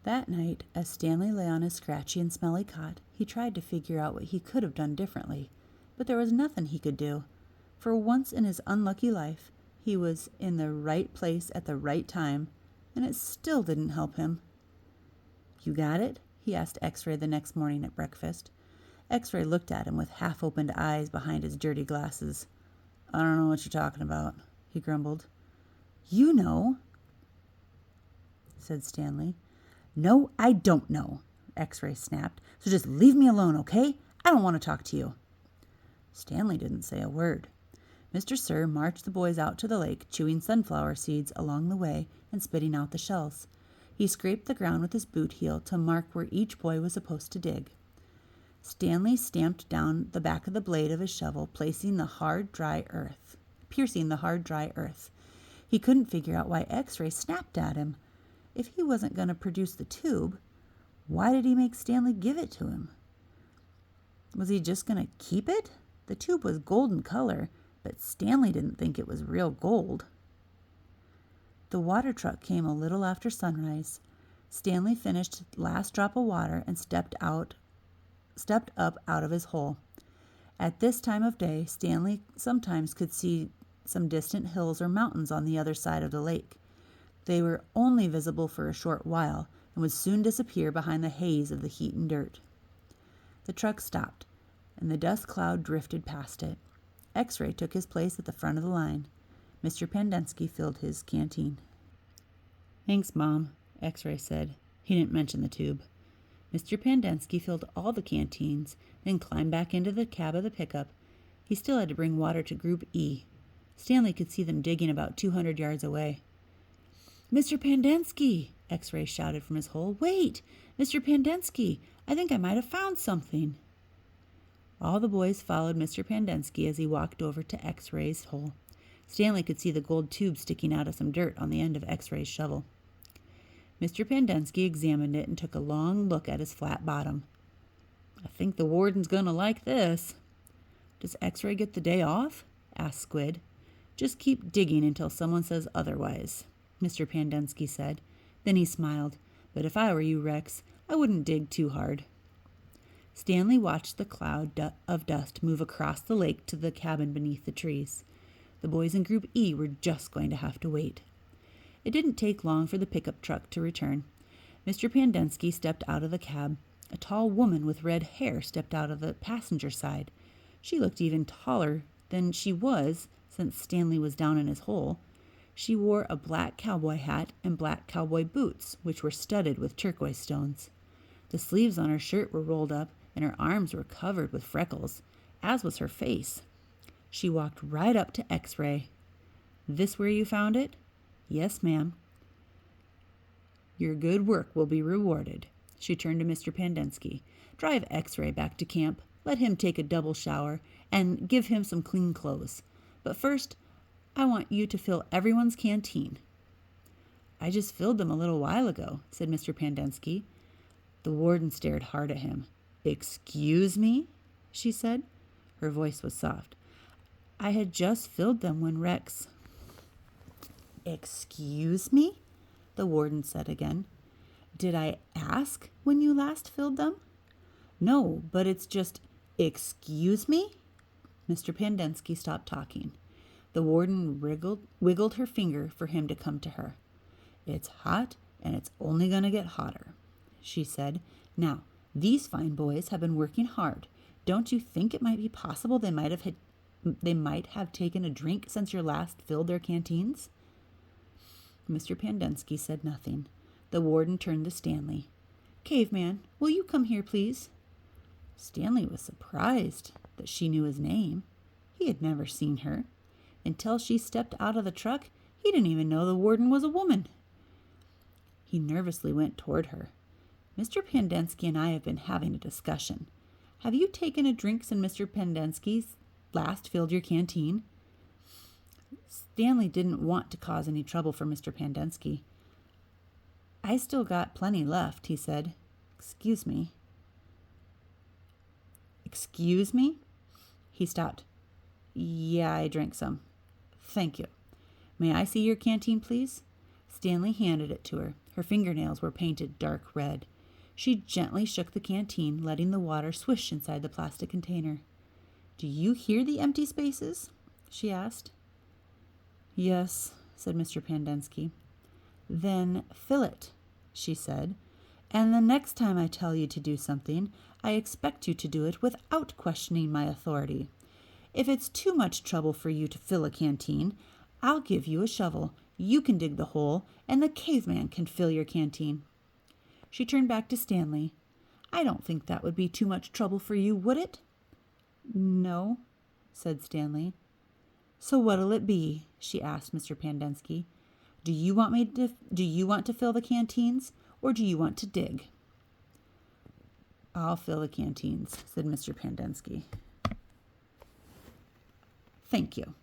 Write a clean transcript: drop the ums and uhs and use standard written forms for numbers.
That night, as Stanley lay on his scratchy and smelly cot, he tried to figure out what he could have done differently, but there was nothing he could do. For once in his unlucky life, he was in the right place at the right time, and it still didn't help him. "You got it?" he asked X-Ray the next morning at breakfast. X-Ray looked at him with half-opened eyes behind his dirty glasses. "I don't know what you're talking about," he grumbled. "You know," said Stanley. "No, I don't know," X-Ray snapped. "So just leave me alone, okay? I don't want to talk to you." Stanley didn't say a word. Mr. Sir marched the boys out to the lake, chewing sunflower seeds along the way and spitting out the shells. He scraped the ground with his boot heel to mark where each boy was supposed to dig. Stanley stamped down the back of the blade of his shovel, piercing the hard, dry earth. He couldn't figure out why X-Ray snapped at him. If he wasn't going to produce the tube, why did he make Stanley give it to him? Was he just going to keep it? The tube was golden color, but Stanley didn't think it was real gold. The water truck came a little after sunrise. Stanley finished the last drop of water and stepped up out of his hole. At this time of day, Stanley sometimes could see some distant hills or mountains on the other side of the lake. They were only visible for a short while and would soon disappear behind the haze of the heat and dirt. The truck stopped, and the dust cloud drifted past it. X-Ray took his place at the front of the line. Mr. Pendensky filled his canteen. "Thanks, Mom," X-Ray said. He didn't mention the tube. Mr. Pendensky filled all the canteens, then climbed back into the cab of the pickup. He still had to bring water to Group E. Stanley could see them digging about 200 yards away. "Mr. Pendensky!" X-Ray shouted from his hole. "Wait! Mr. Pendensky! I think I might have found something." All the boys followed Mr. Pendensky as he walked over to X-Ray's hole. Stanley could see the gold tube sticking out of some dirt on the end of X-Ray's shovel. Mr. Pendensky examined it and took a long look at his flat bottom. "I think the warden's going to like this." "Does X-Ray get the day off?" asked Squid. "Just keep digging until someone says otherwise," Mr. Pendensky said. Then he smiled. "But if I were you, Rex, I wouldn't dig too hard." Stanley watched the cloud of dust move across the lake to the cabin beneath the trees. The boys in Group E were just going to have to wait. It didn't take long for the pickup truck to return. Mr. Pendensky stepped out of the cab. A tall woman with red hair stepped out of the passenger side. She looked even taller than she was since Stanley was down in his hole. She wore a black cowboy hat and black cowboy boots, which were studded with turquoise stones. The sleeves on her shirt were rolled up, and her arms were covered with freckles, as was her face. She walked right up to X-Ray. "This where you found it?" "Yes, ma'am." "Your good work will be rewarded." She turned to Mr. Pendensky. "Drive X-Ray back to camp. Let him take a double shower, and give him some clean clothes. But first, I want you to fill everyone's canteen." "I just filled them a little while ago," said Mr. Pendensky. The warden stared hard at him. "Excuse me?" she said. Her voice was soft. "I had just filled them when Rex—" "Excuse me?" the warden said again. "Did I ask when you last filled them?" "No, but it's just, excuse me?" Mr. Pendensky stopped talking. The warden wiggled her finger for him to come to her. "It's hot, and it's only going to get hotter," she said. "Now, these fine boys have been working hard. Don't you think it might be possible they might have taken a drink since you last filled their canteens?" Mr. Pendensky said nothing. The warden turned to Stanley. "Caveman, will you come here, please?" Stanley was surprised that she knew his name. He had never seen her. Until she stepped out of the truck, he didn't even know the warden was a woman. He nervously went toward her. "Mr. Pendensky and I have been having a discussion. Have you taken a drink since Mr. Pendensky's last filled your canteen?" Stanley didn't want to cause any trouble for Mr. Pendensky. "I still got plenty left," he said. "Excuse me." "Excuse me?" He stopped. "Yeah, I drank some. Thank you. May I see your canteen, please?" Stanley handed it to her. Her fingernails were painted dark red. She gently shook the canteen, letting the water swish inside the plastic container. "Do you hear the empty spaces?" she asked. "Yes," said Mr. Pandensky. "Then fill it," she said. "And the next time I tell you to do something, I expect you to do it without questioning my authority. If it's too much trouble for you to fill a canteen, I'll give you a shovel. You can dig the hole, and the caveman can fill your canteen." She turned back to Stanley. "I don't think that would be too much trouble for you, would it?" "No," said Stanley. "So what'll it be?" she asked Mr. Pandensky. Do you want to fill the canteens, or do you want to dig?" "I'll fill the canteens," said Mr. Pandensky. "Thank you."